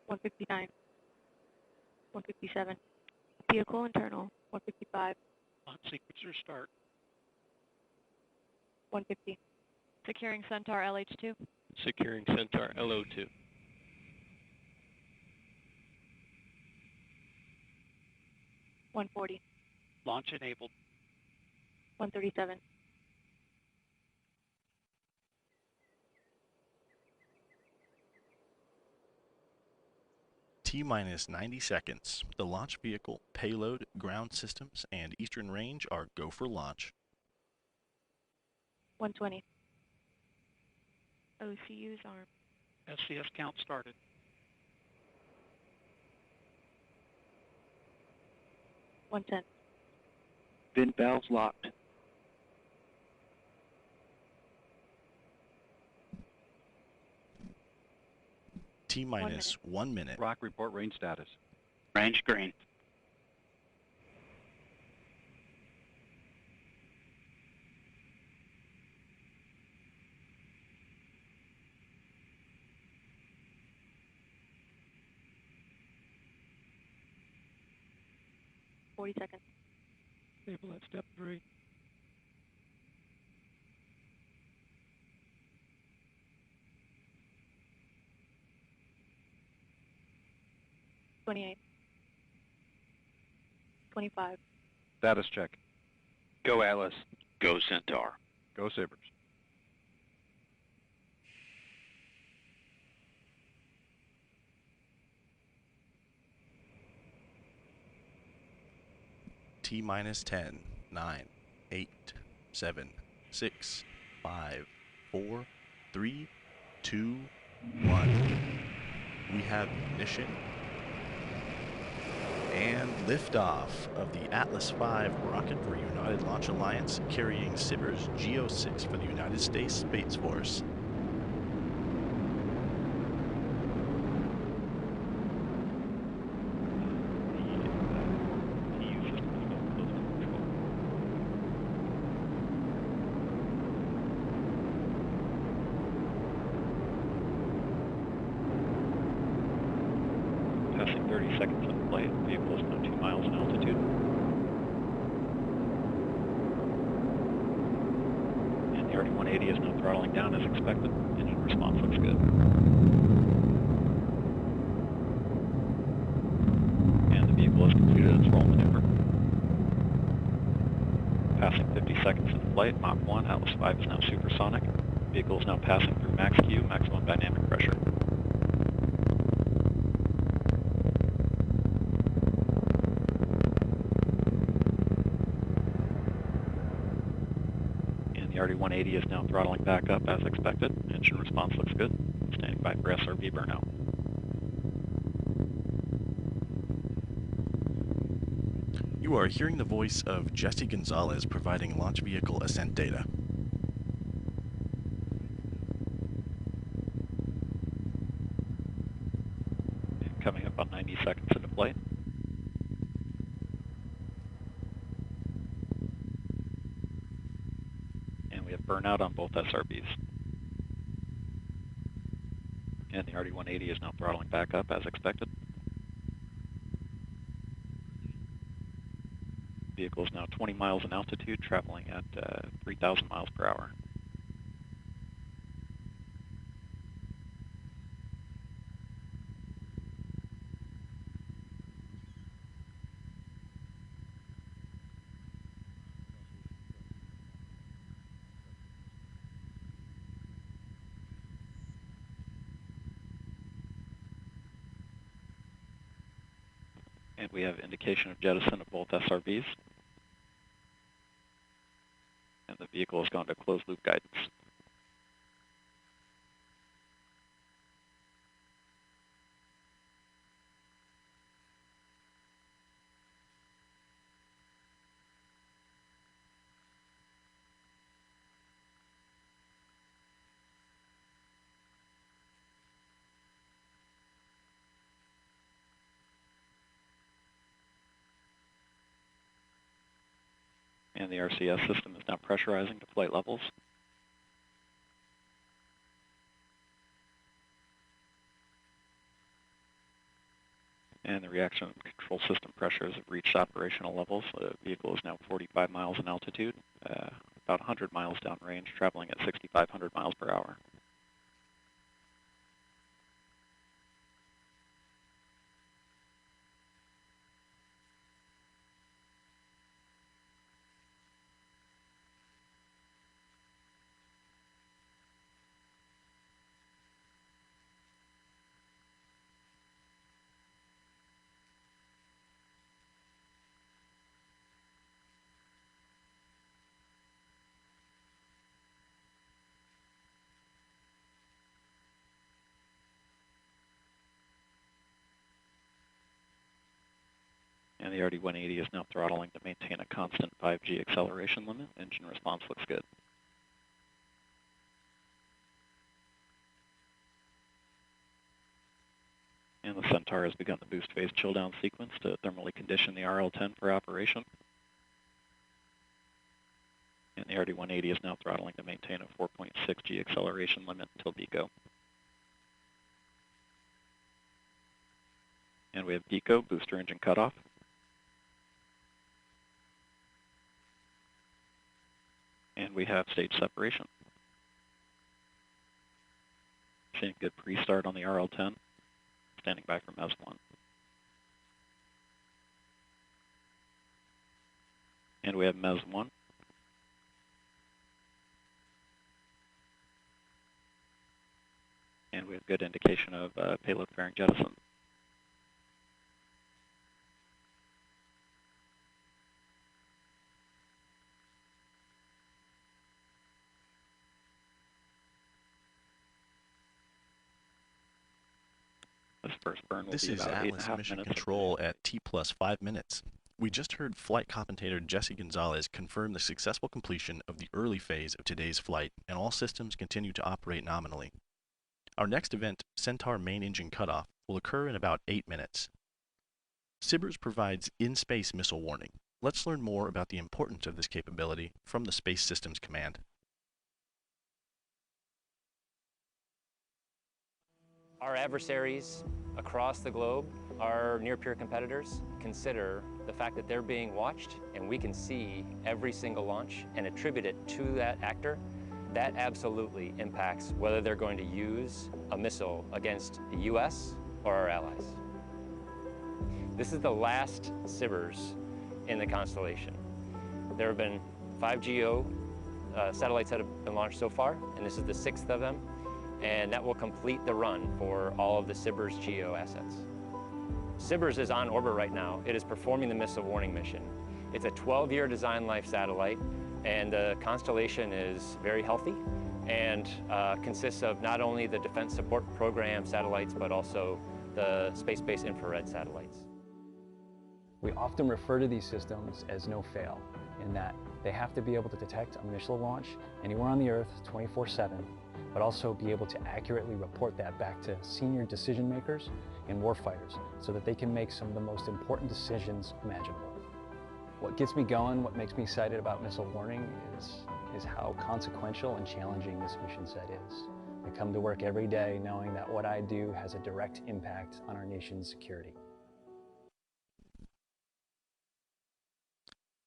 159, 157. Vehicle internal, 155. Launch sequencer start. 150. Securing Centaur LH2. Securing Centaur LO2. 140. Launch enabled. 137. T-minus 90 seconds. The launch vehicle, payload, ground systems, and eastern range are go for launch. 120. OCU's arm. SCS count started. 110. Vent valves locked. T-minus 1 minute. Rock report range status. Range green. Seconds. Stable at step 3. 28. 25. Status check. Go Atlas. Go Centaur. Go SBIRS. T-minus 10, 9, 8, 7, 6, 5, 4, 3, 2, 1. We have ignition and liftoff of the Atlas V rocket for United Launch Alliance, carrying SBIRS GEO 6 for the United States Space Force. Passing 30 seconds of flight. Vehicle is now 2 miles in altitude. And the RD-180 is now throttling down as expected. Engine response looks good. And the vehicle has completed its roll maneuver. Passing 50 seconds in flight. Mach 1, Atlas V is now supersonic. Vehicle is now passing through max Q, maximum dynamic pressure. The RD-180 is now throttling back up as expected. Engine response looks good. Standing by for SRB burnout. You are hearing the voice of Jesse Gonzalez providing launch vehicle ascent data. Coming up on 90 seconds into flight. We have burnout on both SRBs. And the RD-180 is now throttling back up as expected. Vehicle is now 20 miles in altitude, traveling at 3,000 miles per hour. And we have indication of jettison of both SRBs. And the vehicle has gone to closed loop guidance. And the RCS system is now pressurizing to flight levels. And the reaction control system pressures have reached operational levels. The vehicle is now 45 miles in altitude, about 100 miles downrange, traveling at 6,500 miles per hour. And the RD-180 is now throttling to maintain a constant 5G acceleration limit. Engine response looks good. And the Centaur has begun the boost phase chill down sequence to thermally condition the RL-10 for operation. And the RD-180 is now throttling to maintain a 4.6G acceleration limit until DECO. And we have DECO, booster engine cutoff. And we have stage separation. Seeing good pre-start on the RL-10. Standing by for MES-1. And we have MES-1. And we have good indication of payload fairing jettison. This first burn will This be is about Atlas 8.5 Mission minutes. Control at T+5 minutes. We just heard flight commentator Jesse Gonzalez confirm the successful completion of the early phase of today's flight, and all systems continue to operate nominally. Our next event, Centaur main engine cutoff, will occur in about 8 minutes. SBIRS provides in-space missile warning. Let's learn more about the importance of this capability from the Space Systems Command. Our adversaries across the globe, our near-peer competitors, consider the fact that they're being watched and we can see every single launch and attribute it to that actor. That absolutely impacts whether they're going to use a missile against the US or our allies. This is the last SBIRS in the constellation. There have been 5 GEO satellites that have been launched so far, and this is the 6th of them. And that will complete the run for all of the SBIRS GEO assets. SBIRS is on orbit right now. It is performing the missile warning mission. It's a 12-year design life satellite, and the constellation is very healthy and consists of not only the Defense Support Program satellites, but also the space-based infrared satellites. We often refer to these systems as no-fail, in that they have to be able to detect a missile launch anywhere on the Earth 24/7, but also be able to accurately report that back to senior decision makers and warfighters so that they can make some of the most important decisions imaginable. What gets me going, what makes me excited about missile warning is how consequential and challenging this mission set is. I come to work every day knowing that what I do has a direct impact on our nation's security.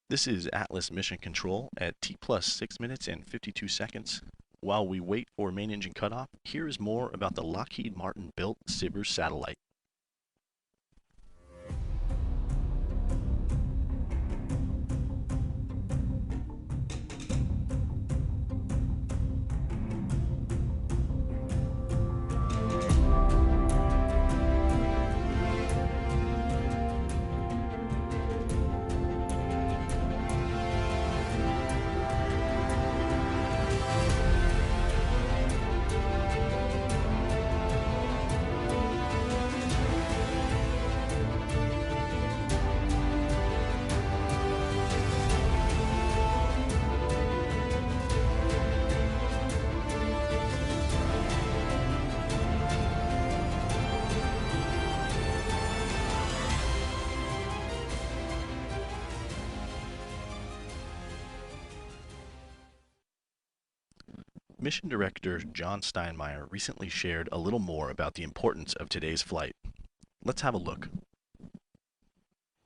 This is Atlas Mission Control at T+6 minutes and 52 seconds. While we wait for main engine cutoff, here is more about the Lockheed Martin-built SBIRS satellite. Mission Director John Steinmeier recently shared a little more about the importance of today's flight. Let's have a look.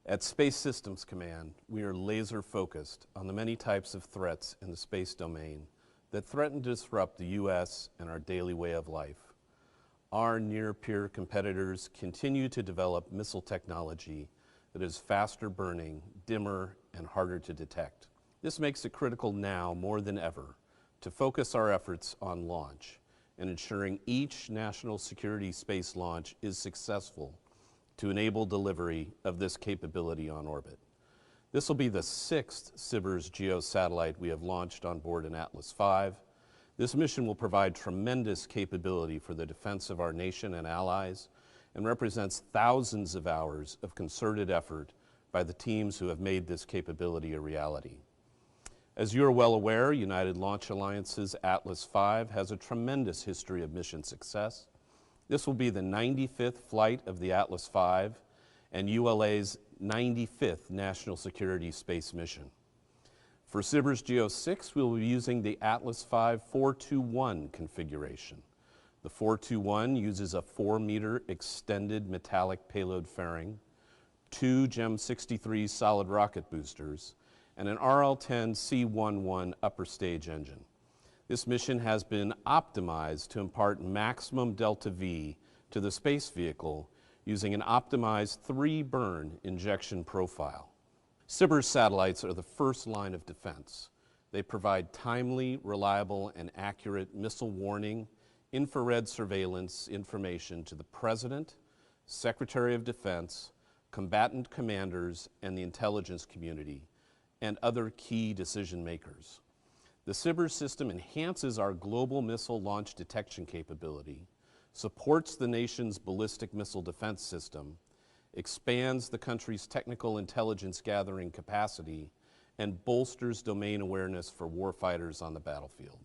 At Space Systems Command, we are laser focused on the many types of threats in the space domain that threaten to disrupt the U.S. and our daily way of life. Our near-peer competitors continue to develop missile technology that is faster burning, dimmer, and harder to detect. This makes it critical now more than ever to focus our efforts on launch and ensuring each national security space launch is successful to enable delivery of this capability on orbit. This will be the 6th SBIRS GEO satellite we have launched on board an Atlas V. This mission will provide tremendous capability for the defense of our nation and allies and represents thousands of hours of concerted effort by the teams who have made this capability a reality. As you are well aware, United Launch Alliance's Atlas V has a tremendous history of mission success. This will be the 95th flight of the Atlas V and ULA's 95th National Security Space Mission. For SBIRS GEO 6, we will be using the Atlas V 421 configuration. The 421 uses a 4-meter extended metallic payload fairing, 2 GEM 63 solid rocket boosters, and an RL-10 C11 upper stage engine. This mission has been optimized to impart maximum delta V to the space vehicle using an optimized 3-burn injection profile. SBIRS satellites are the first line of defense. They provide timely, reliable, and accurate missile warning, infrared surveillance information to the President, Secretary of Defense, combatant commanders, and the intelligence community, and other key decision makers. The SBIRS system enhances our global missile launch detection capability, supports the nation's ballistic missile defense system, expands the country's technical intelligence gathering capacity, and bolsters domain awareness for warfighters on the battlefield.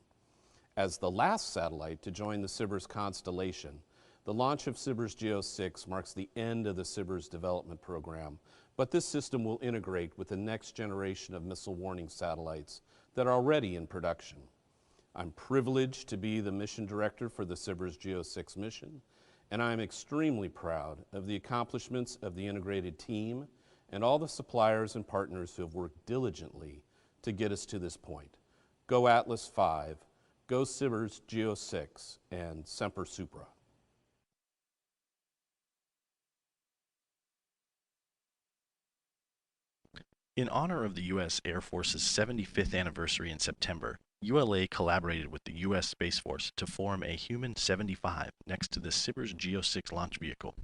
As the last satellite to join the SBIRS constellation, the launch of SBIRS GEO 6 marks the end of the SBIRS development program, but this system will integrate with the next generation of missile warning satellites that are already in production. I'm privileged to be the mission director for the SBIRS GEO 6 mission, and I'm extremely proud of the accomplishments of the integrated team and all the suppliers and partners who have worked diligently to get us to this point. Go Atlas V, go SBIRS GEO 6, and Semper Supra. In honor of the U.S. Air Force's 75th anniversary in September, ULA collaborated with the U.S. Space Force to form a Human 75 next to the SBIRS GEO 6 launch vehicle.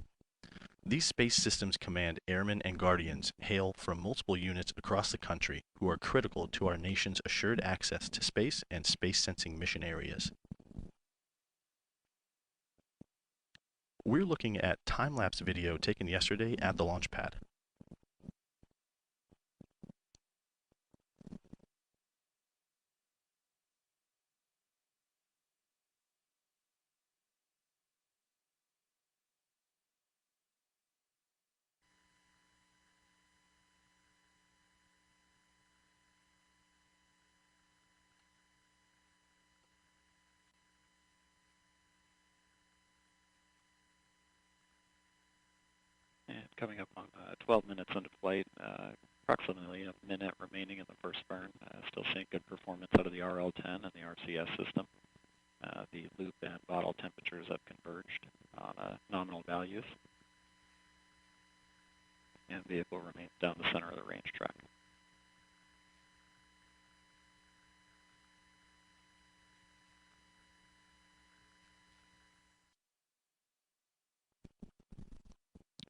These Space Systems Command airmen and guardians hail from multiple units across the country who are critical to our nation's assured access to space and space sensing mission areas. We're looking at time-lapse video taken yesterday at the launch pad. And coming up on 12 minutes into flight, approximately a minute remaining in the first burn. Still seeing good performance out of the RL-10 and the RCS system. The loop and bottle temperatures have converged on nominal values. And the vehicle remains down the center of the range track.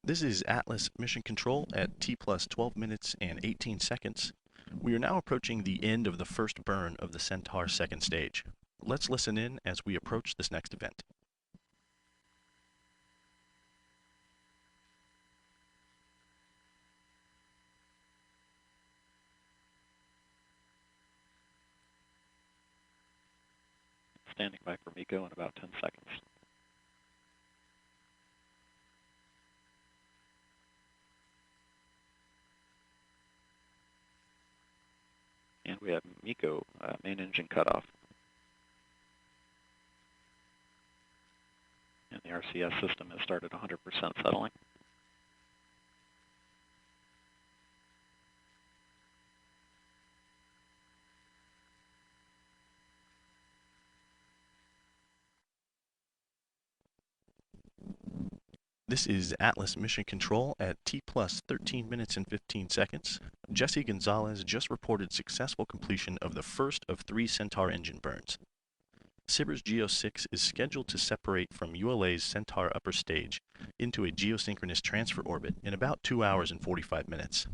This is Atlas Mission Control at T plus 12 minutes and 18 seconds. We are now approaching the end of the first burn of the Centaur second stage. Let's listen in as we approach this next event. Standing by for MECO in about 10 seconds. And we have MECO main engine cutoff. And the RCS system has started 100% settling. This is Atlas Mission Control at T plus 13 minutes and 15 seconds. Jesse Gonzalez just reported successful completion of the first of 3 Centaur engine burns. SBIRS GEO 6 is scheduled to separate from ULA's Centaur upper stage into a geosynchronous transfer orbit in about 2 hours and 45 minutes.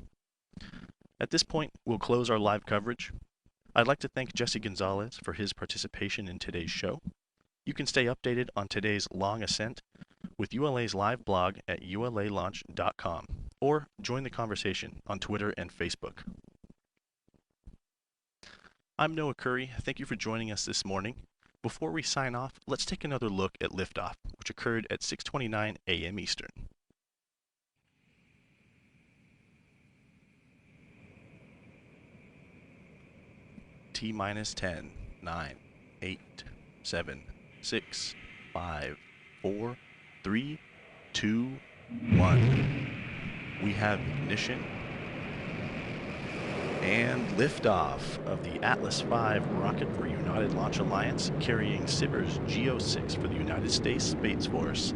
At this point, we'll close our live coverage. I'd like to thank Jesse Gonzalez for his participation in today's show. You can stay updated on today's long ascent with ULA's live blog at ulalaunch.com or join the conversation on Twitter and Facebook. I'm Noah Curry. Thank you for joining us this morning. Before we sign off, let's take another look at liftoff, which occurred at 6:29 a.m. Eastern. T minus 10, 9, 8, 7, 6, 5, 4, 3, 2, 1. We have ignition and liftoff of the Atlas V rocket for United Launch Alliance carrying SBIRS GEO 6 for the United States Space Force.